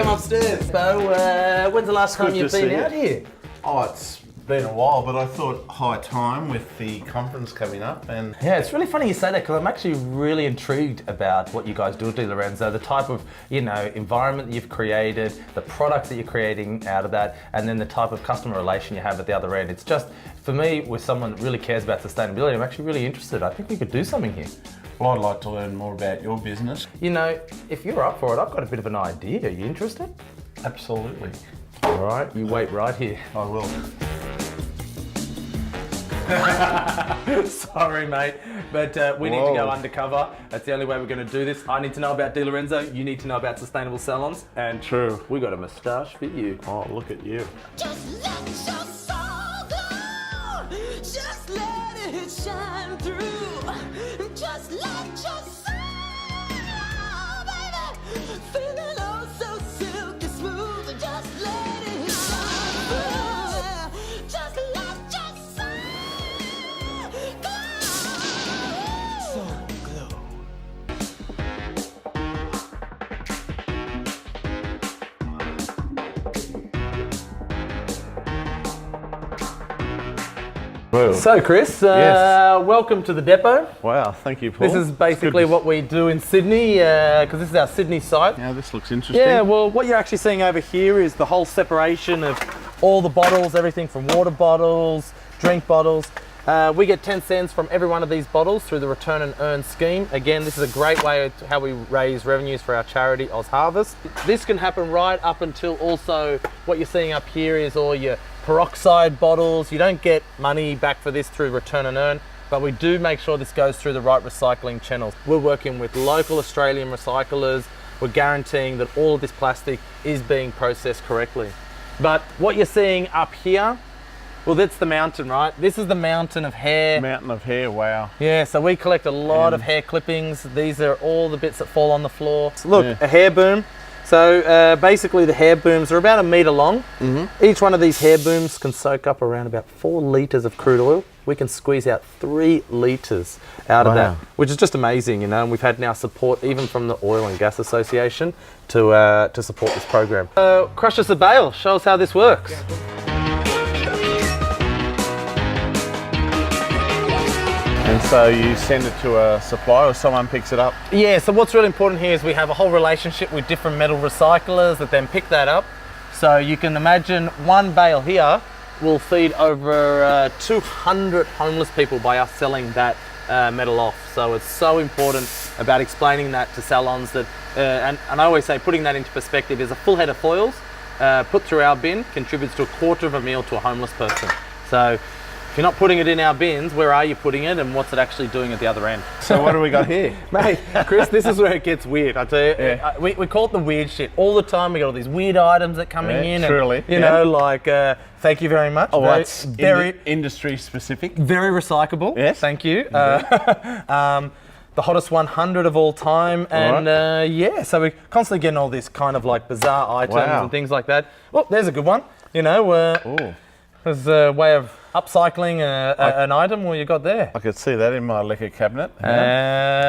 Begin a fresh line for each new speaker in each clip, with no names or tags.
come upstairs. Bo, when's the last time you've been out here?
Oh, it's been a while, but I thought high time with the conference coming up. And
yeah, it's really funny you say that because I'm actually really intrigued about what you guys do, Lorenzo, the type of, environment that you've created, the products that you're creating out of that, and then the type of customer relation you have at the other end. It's just, for me, with someone that really cares about sustainability, I'm actually really interested. I think we could do something here.
well, I'd like to learn more about your business.
If you're up for it, I've got a bit of an idea. Are you interested?
Absolutely.
All right, you wait right here.
I will.
Sorry, mate, but we need to go undercover. That's the only way we're going to do this. I need to know about Lorenzo. You need to know about sustainable salons. And
true,
we got a moustache for you.
Oh, look at you.
Just let your soul go. Just let it shine through. Just let your soul go, baby. Feeling oh so silky smooth. Just let it shine through. Just let your soul go. Soul glow.
So, Chris,
yes.
Welcome to the depot.
Wow, thank you, Paul.
This is basically what we do in Sydney, because this is our Sydney site.
Yeah, this looks interesting.
Yeah, well, what you're actually seeing over here is the whole separation of all the bottles, everything from water bottles, drink bottles. We get 10 cents from every one of these bottles through the Return and Earn scheme. Again, this is a great way of how we raise revenues for our charity, Oz Harvest. This can happen right up until also what you're seeing up here is all your peroxide bottles. You don't get money back for this through Return and Earn, but we do make sure this goes through the right recycling channels. We're working with local Australian recyclers. We're guaranteeing that all of this plastic is being processed correctly. But what you're seeing up here, well, that's the mountain, right? This is the mountain of hair.
Mountain of hair, wow.
Yeah, so we collect a lot of hair clippings. These are all the bits that fall on the floor. So look, a hair boom. So basically the hair booms are about 1 metre long. Each one of these hair booms can soak up around about 4 litres of crude oil. We can squeeze out 3 litres out of that, which is just amazing, and we've had now support even from the Oil and Gas Association to support this program. Crush us a bale, show us how this works.
And so you send it to a supplier or someone picks it up?
Yeah, so what's really important here is we have a whole relationship with different metal recyclers that then pick that up. So you can imagine one bale here will feed over 200 homeless people by us selling that metal off. So it's so important about explaining that to salons that, and I always say putting that into perspective is a full head of foils put through our bin contributes to 1/4 of a meal to a homeless person. So if you're not putting it in our bins, where are you putting it and what's it actually doing at the other end?
So what do we got here?
Mate, Chris, this is where it gets weird. I tell you, we call it the weird shit. All the time we got all these weird items that coming in.
Truly.
And, you know, like, thank you very much.
Oh, that's very industry specific.
Very recyclable.
Yes.
Thank you. The hottest 100 of all time. And yeah, so we're constantly getting all this kind of like bizarre items and things like that. Oh, there's a good one. You know, there's a way of upcycling an item. Well, you got there.
I could see that in my liquor cabinet.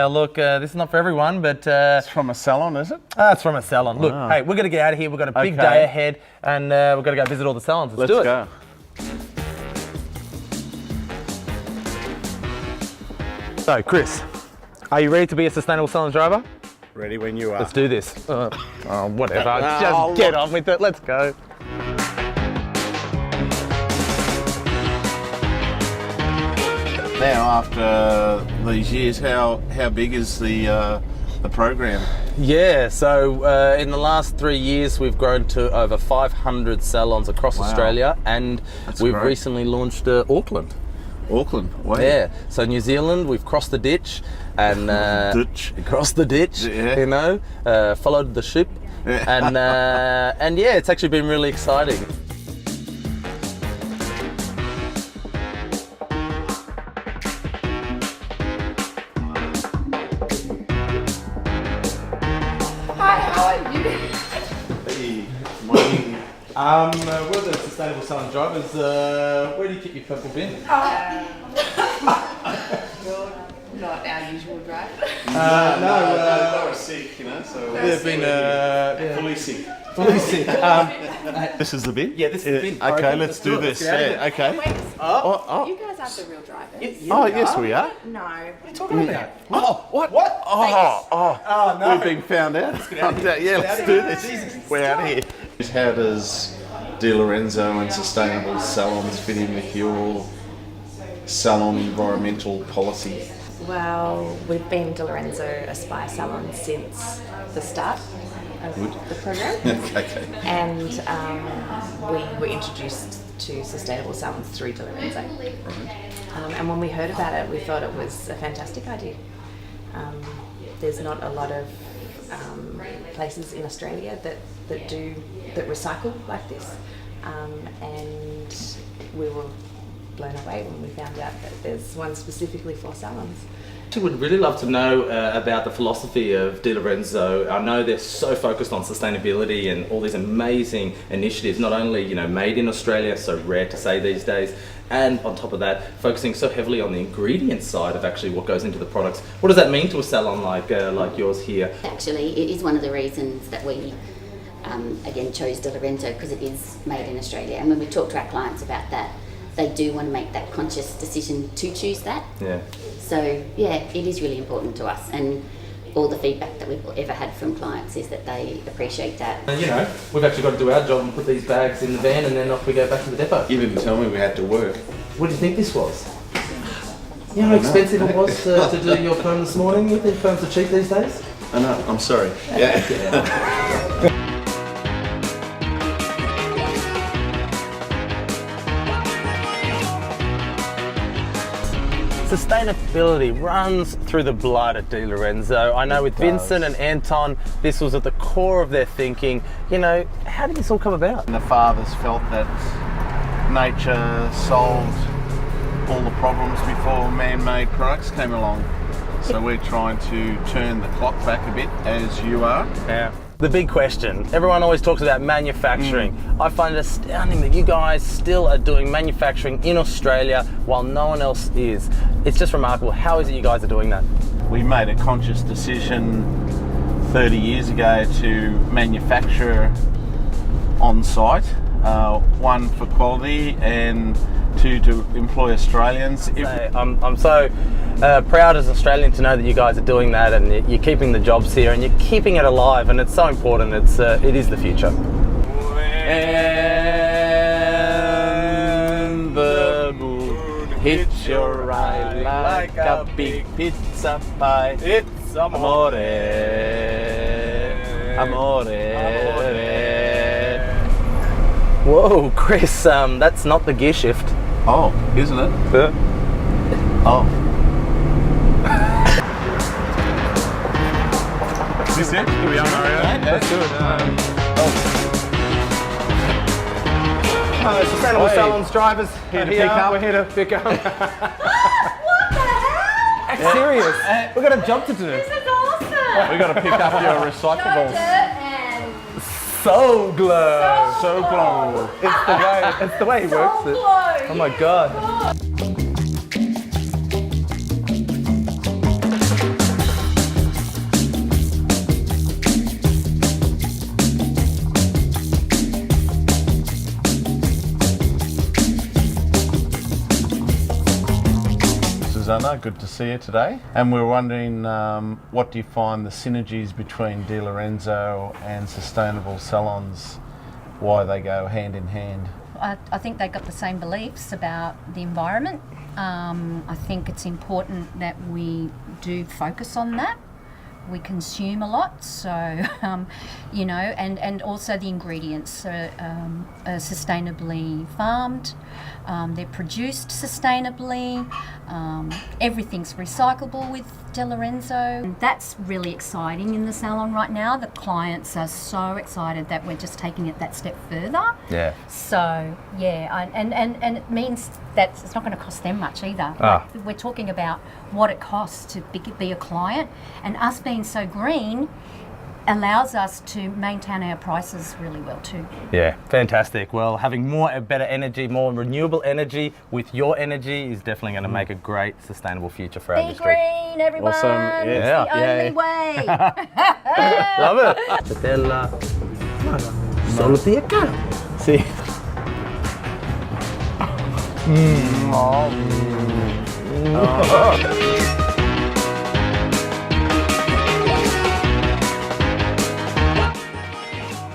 Look, this is not for everyone, but
it's from a salon, is it?
It's from a salon. Look, hey, we're going to get out of here. We've got a big day ahead, and we've got to go visit all the salons. Let's do it.
Go.
So, Chris, are you ready to be a sustainable salon driver?
Ready when you are.
Let's do this. Whatever. Just get on with it. Let's go.
Now, after these years, how big is the program?
Yeah, so in the last 3 years, we've grown to over 500 salons across Australia, and we've recently launched Auckland.
Auckland, wow.
Yeah, so New Zealand, we've crossed the ditch and crossed the ditch. You know, followed the ship, and yeah, it's actually been really exciting. We're the sustainable salon drivers. Where do you keep your purple bin?
Not our usual drive.
No, they were sick, you know, so
they've been
fully sick. This is the bin?
Yeah, this is the bin.
Okay,
Okay,
let's do this. Yeah, okay.
Wait,
Oh,
you guys aren't the real drivers.
oh, yes, we are.
No.
What are you talking about?
Oh, what? What? Oh,
no.
We've been found out. Yeah, let's do this. We're out of here. How does Di Lorenzo and sustainable salons fit in with your salon environmental policy?
Well, we've been Di Lorenzo Aspire Salon since the start of the program.
Okay.
And we were introduced to sustainable salons through Di Lorenzo. And when we heard about it, we thought it was a fantastic idea. There's not a lot of places in Australia that recycle like this, and we were blown away when we found out that there's one specifically for salons.
I would really love to know about the philosophy of Di Lorenzo. I know they're so focused on sustainability and all these amazing initiatives, not only made in Australia, so rare to say these days, and on top of that, focusing so heavily on the ingredient side of actually what goes into the products. What does that mean to a salon like yours here?
Actually, it is one of the reasons that we again chose Di Lorenzo, because it is made in Australia, and when we talk to our clients about that, they do want to make that conscious decision to choose that.
Yeah.
So yeah, it is really important to us, and all the feedback that we've ever had from clients is that they appreciate that.
And we've actually got to do our job and put these bags in the van, and then off we go back to the depot.
You didn't tell me we had to work.
What do you think this was? You know how expensive it was to do your perm this morning? You think perms are cheap these days?
I know, I'm sorry. Yeah.
Sustainability runs through the blood at Di Lorenzo. I know with Vincent and Anton, this was at the core of their thinking. How did this all come about?
The fathers felt that nature solved all the problems before man-made products came along. So we're trying to turn the clock back a bit, as you are.
Yeah. The big question, everyone always talks about manufacturing. I find it astounding that you guys still are doing manufacturing in Australia while no one else is. It's just remarkable. How is it you guys are doing that?
We made a conscious decision 30 years ago to manufacture on site, one for quality and two to employ Australians.
I'm so proud as an Australian to know that you guys are doing that, and you're keeping the jobs here and you're keeping it alive, and it's so important. It is the future.
When the moon hits your eye like a big pizza pie, it's amore, amore.
Whoa, Chris, that's not the gear shift.
Oh, isn't it?
Yeah.
Oh. Is this it? Here we are, Mario.
Let's do it. Sustainable
Hey.
Salons drivers
Here to pick up.
We're here to pick up.
What the heck?
Act serious. We've got a job to do.
This is awesome.
We got to pick up your recyclables.
And
So glow.
So glow.
It's the way he works it. Oh my god.
Susanna, good to see you today. And we're wondering, what do you find the synergies between Di Lorenzo and sustainable salons, why they go hand in hand?
I think they've got the same beliefs about the environment. I think it's important that we do focus on that. We consume a lot, so and also the ingredients are sustainably farmed. They're produced sustainably. Everything's recyclable with Di Lorenzo. And that's really exciting in the salon right now. The clients are so excited that we're just taking it that step further.
Yeah.
So yeah, and it means that it's not going to cost them much either. Like, we're talking about what it costs to be a client, and us being so green allows us to maintain our prices really well too.
Yeah, fantastic. Well, having better energy, more renewable energy with your energy is definitely going to make a great sustainable future for our
Be
industry.
green, everyone.
Awesome.
It's
Yeah.
the only way.
Love it. Solo te acá. Sí.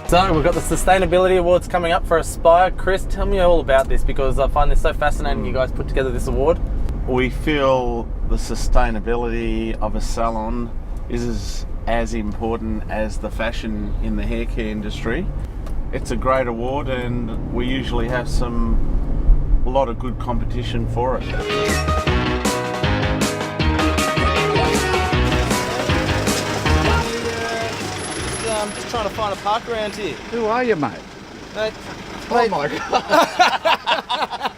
So we've got the Sustainability Awards coming up for Aspire. Chris, tell me all about this because I find this so fascinating you guys put together this award.
We feel the sustainability of a salon is as important as the fashion in the hair care industry. It's a great award and we usually have a lot of good competition for it.
I'm just trying to find a park around here.
Who are you, mate?
Mate,
Oh my God!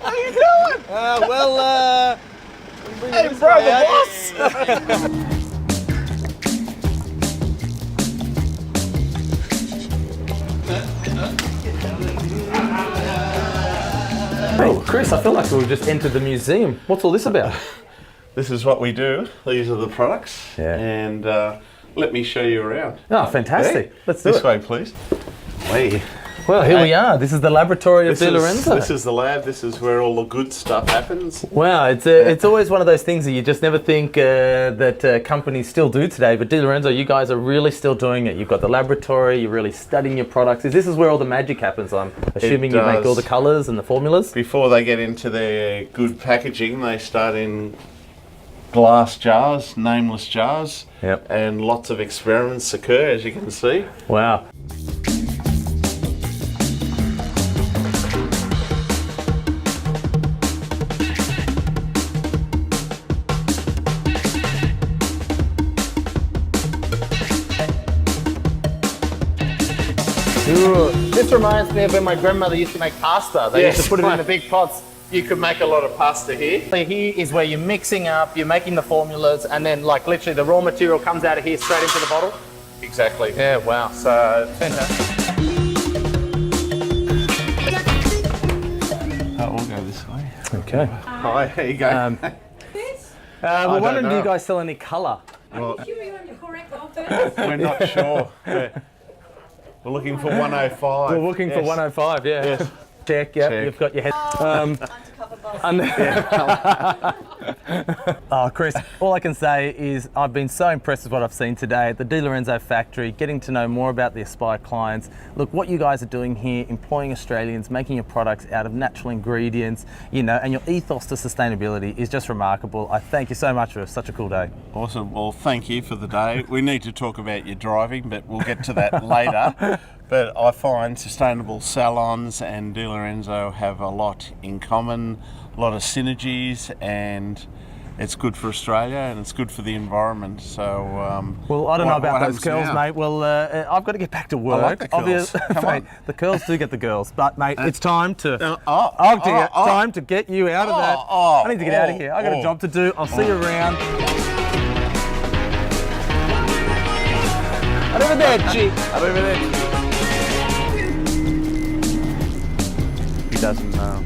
what are you doing?
Hey, bro, the boss!
Hey, Chris, I feel like we've just entered the museum. What's all this about?
This is what we do. These are the products.
Yeah.
And let me show you around.
Oh, fantastic.
Yeah?
Let's do
this
it.
way, please. Way.
Well, here we are. This is the laboratory of De Lorenzo.
This is the lab. This is where all the good stuff happens.
Wow, it's always one of those things that you just never think that companies still do today. But De Lorenzo, you guys are really still doing it. You've got the laboratory. You're really studying your products. This is where all the magic happens. I'm assuming you make all the colours and the formulas.
Before they get into their good packaging, they start in glass jars, nameless jars.
Yep.
And lots of experiments occur, as you can see.
Wow. This reminds me of when my grandmother used to make pasta. They used to put it in the big pots.
You can make a lot of pasta here.
Here is where you're mixing up, you're making the formulas, and then like literally the raw material comes out of here straight into the bottle.
Exactly.
Yeah, wow.
So,
Fantastic.
we'll go this way.
Okay.
Hi, here you go.
We're wondering, do
know.
you guys sell any colour?
Well,
You're on the correct offer.
we're not sure. We're looking for 105.
We're looking for
Yes.
105, yeah.
Yes.
Check, yeah,
Check.
you've got your head.
Undercover boss.
Oh, Chris, all I can say is I've been so impressed with what I've seen today at the De Lorenzo factory, getting to know more about the Aspire clients. Look, what you guys are doing here, employing Australians, making your products out of natural ingredients, you know, and your ethos to sustainability is just remarkable. I thank you so much for such a cool day.
Awesome. Well, thank you for the day. We need to talk about your driving, but we'll get to that later. But I find sustainable salons and De Lorenzo have a lot in common, a lot of synergies, and it's good for Australia and it's good for the environment. So,
Well, I don't know
what
about those
happens
curls,
now?
mate. Well, I've got to get back to work.
like the curls. Come
Mate,
on.
the curls do get the girls, but mate, it's time to.
oh,
Time to get you out of that.
oh,
I need to get out of here. I got a job to do. I'll see you around. Arrivederci.
Arrivederci.
He doesn't know.